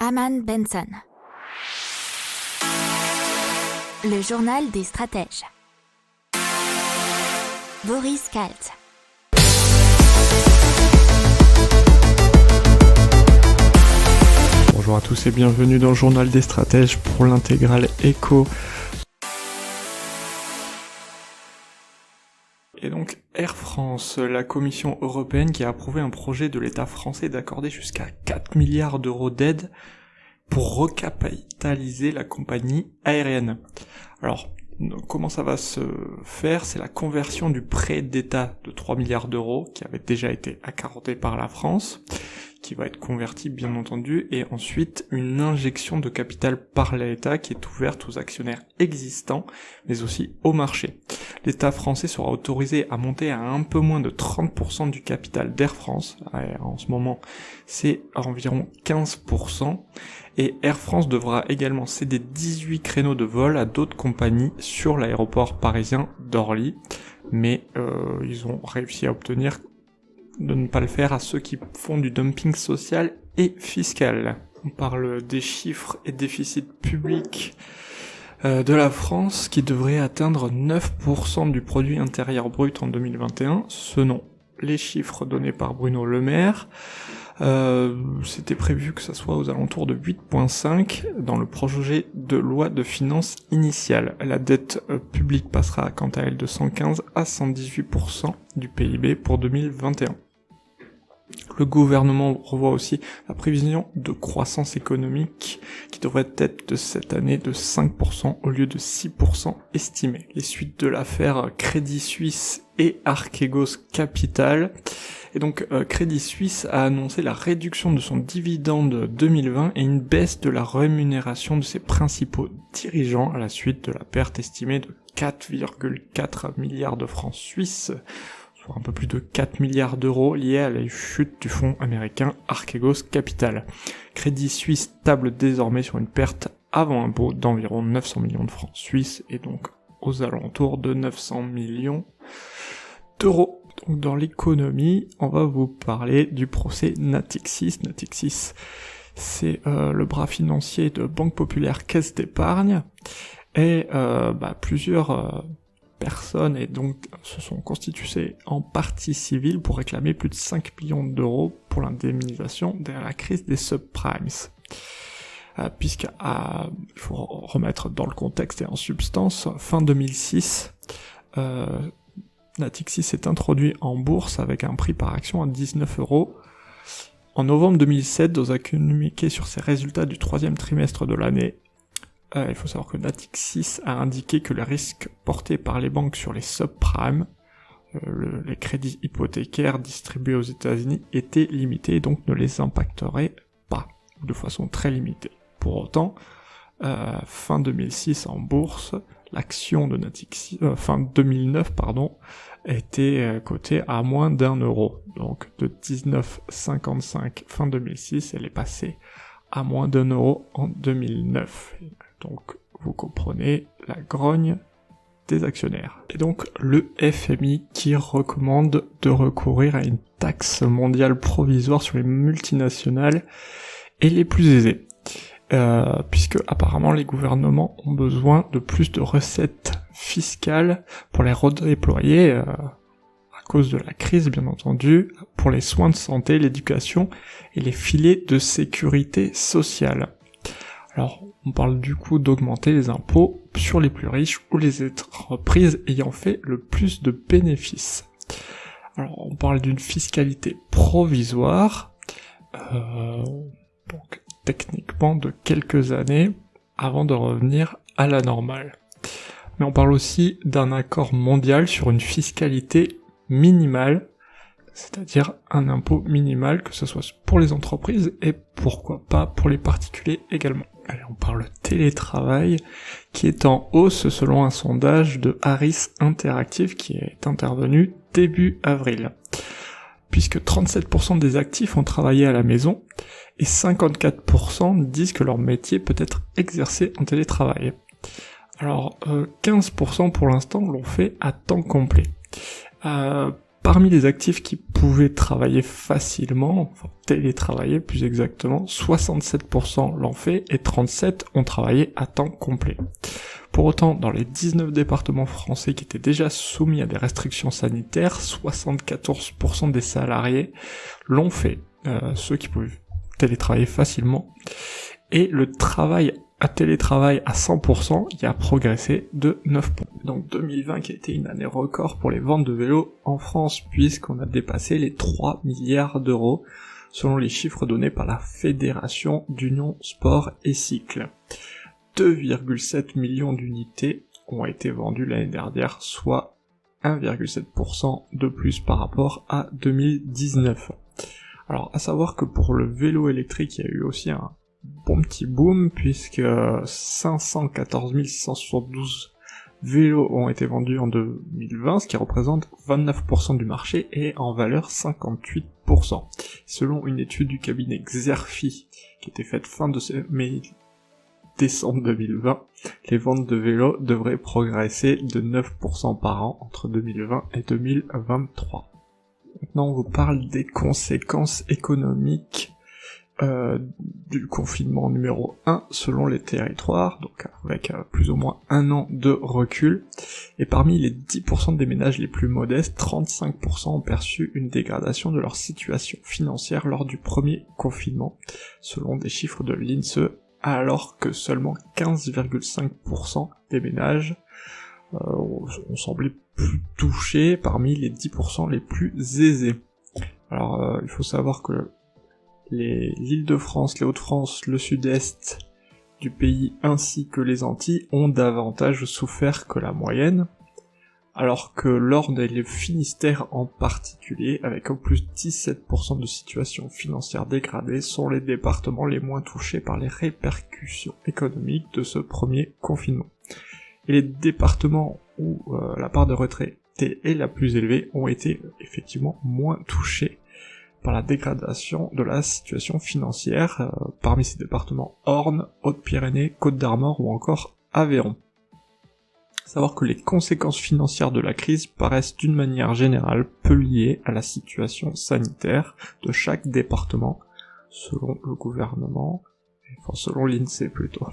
Aman Benson. Le journal des stratèges. Boris Kalt. Bonjour à tous et bienvenue dans le journal des stratèges pour l'intégrale éco. Et donc Air France, la Commission européenne qui a approuvé un projet de l'État français d'accorder jusqu'à 4 milliards d'euros d'aide pour recapitaliser la compagnie aérienne. Alors, comment ça va se faire ? C'est la conversion du prêt d'État de 3 milliards d'euros qui avait déjà été accordé par la France, qui va être converti bien entendu, et ensuite une injection de capital par l'État qui est ouverte aux actionnaires existants, mais aussi au marché. L'État français sera autorisé à monter à un peu moins de 30% du capital d'Air France. En ce moment, c'est environ 15%. Et Air France devra également céder 18 créneaux de vol à d'autres compagnies sur l'aéroport parisien d'Orly. Mais ils ont réussi à obtenir de ne pas le faire à ceux qui font du dumping social et fiscal. On parle des chiffres et déficits publics de la France qui devrait atteindre 9% du produit intérieur brut en 2021, selon les chiffres donnés par Bruno Le Maire. C'était prévu que ça soit aux alentours de 8,5 dans le projet de loi de finances initiale. La dette publique passera quant à elle de 115 à 118% du PIB pour 2021. Le gouvernement revoit aussi la prévision de croissance économique qui devrait être de cette année de 5% au lieu de 6% estimé. Les suites de l'affaire Crédit Suisse et Archegos Capital. Et donc Crédit Suisse a annoncé la réduction de son dividende 2020 et une baisse de la rémunération de ses principaux dirigeants à la suite de la perte estimée de 4,4 milliards de francs suisses, soit un peu plus de 4 milliards d'euros liés à la chute du fonds américain Archegos Capital. Crédit Suisse table désormais sur une perte avant impôt d'environ 900 millions de francs suisses et donc aux alentours de 900 millions d'euros. Donc dans l'économie, on va vous parler du procès Natixis. Natixis, c'est le bras financier de Banque Populaire Caisse d'Épargne, et plusieurs personnes et donc se sont constituées en partie civile pour réclamer plus de 5 millions d'euros pour l'indemnisation de la crise des subprimes. Il faut remettre dans le contexte et en substance, fin 2006, Natixis s'est introduit en bourse avec un prix par action à 19 €. En novembre 2007, dans un communiqué sur ses résultats du troisième trimestre de l'année, il faut savoir que Natixis a indiqué que les risques portés par les banques sur les subprimes, les crédits hypothécaires distribués aux États-Unis, étaient limités et donc ne les impacteraient pas, ou de façon très limitée. Pour autant, fin 2006 en bourse, l'action de Natixis, fin 2009 était cotée à moins d'1 €. Donc de 19,55 fin 2006, elle est passée à moins d'1 € en 2009. Donc vous comprenez la grogne des actionnaires. Et donc le FMI qui recommande de recourir à une taxe mondiale provisoire sur les multinationales et les plus aisés. Puisque apparemment les gouvernements ont besoin de plus de recettes fiscales pour les redéployer, à cause de la crise bien entendu, pour les soins de santé, l'éducation et les filets de sécurité sociale. Alors on parle du coup d'augmenter les impôts sur les plus riches ou les entreprises ayant fait le plus de bénéfices. Alors on parle d'une fiscalité provisoire, donc techniquement de quelques années avant de revenir à la normale. Mais on parle aussi d'un accord mondial sur une fiscalité minimale, c'est-à-dire un impôt minimal, que ce soit pour les entreprises et pourquoi pas pour les particuliers également. Allez, on parle télétravail qui est en hausse selon un sondage de Harris Interactive qui est intervenu début avril. Puisque 37% des actifs ont travaillé à la maison et 54% disent que leur métier peut être exercé en télétravail. Alors 15% pour l'instant l'ont fait à temps complet. parmi les actifs qui pouvaient travailler facilement, enfin télétravailler plus exactement, 67% l'ont fait et 37% ont travaillé à temps complet. Pour autant, dans les 19 départements français qui étaient déjà soumis à des restrictions sanitaires, 74% des salariés l'ont fait, ceux qui pouvaient télétravailler facilement, et le travail à télétravail à 100%, il a progressé de 9 points. Donc 2020 qui a été une année record pour les ventes de vélos en France, puisqu'on a dépassé les 3 milliards d'euros, selon les chiffres donnés par la Fédération d'Union Sport et Cycle. 2,7 millions d'unités ont été vendues l'année dernière, soit 1,7% de plus par rapport à 2019. Alors, à savoir que pour le vélo électrique, il y a eu aussi un bon petit boom, puisque 514 672 vélos ont été vendus en 2020, ce qui représente 29% du marché et en valeur 58%. Selon une étude du cabinet Xerfi, qui était faite fin de décembre 2020, les ventes de vélos devraient progresser de 9% par an entre 2020 et 2023. Maintenant, on vous parle des conséquences économiques du confinement numéro 1 selon les territoires, donc avec plus ou moins un an de recul. Et parmi les 10% des ménages les plus modestes, 35% ont perçu une dégradation de leur situation financière lors du premier confinement, selon des chiffres de l'INSEE, alors que seulement 15,5% des ménages ont semblé plus touchés parmi les 10% les plus aisés. Alors il faut savoir que l'Île-de-France, les Hauts-de-France, le sud-est du pays ainsi que les Antilles ont davantage souffert que la moyenne, alors que l'Orne et le Finistère en particulier, avec au plus 17% de situation financière dégradée, sont les départements les moins touchés par les répercussions économiques de ce premier confinement. Et les départements où la part de retraités est la plus élevée ont été effectivement moins touchés par la dégradation de la situation financière, parmi ces départements Orne, Hautes-Pyrénées, Côtes-d'Armor ou encore Aveyron. Savoir que les conséquences financières de la crise paraissent d'une manière générale peu liées à la situation sanitaire de chaque département, selon le gouvernement, enfin selon l'INSEE plutôt.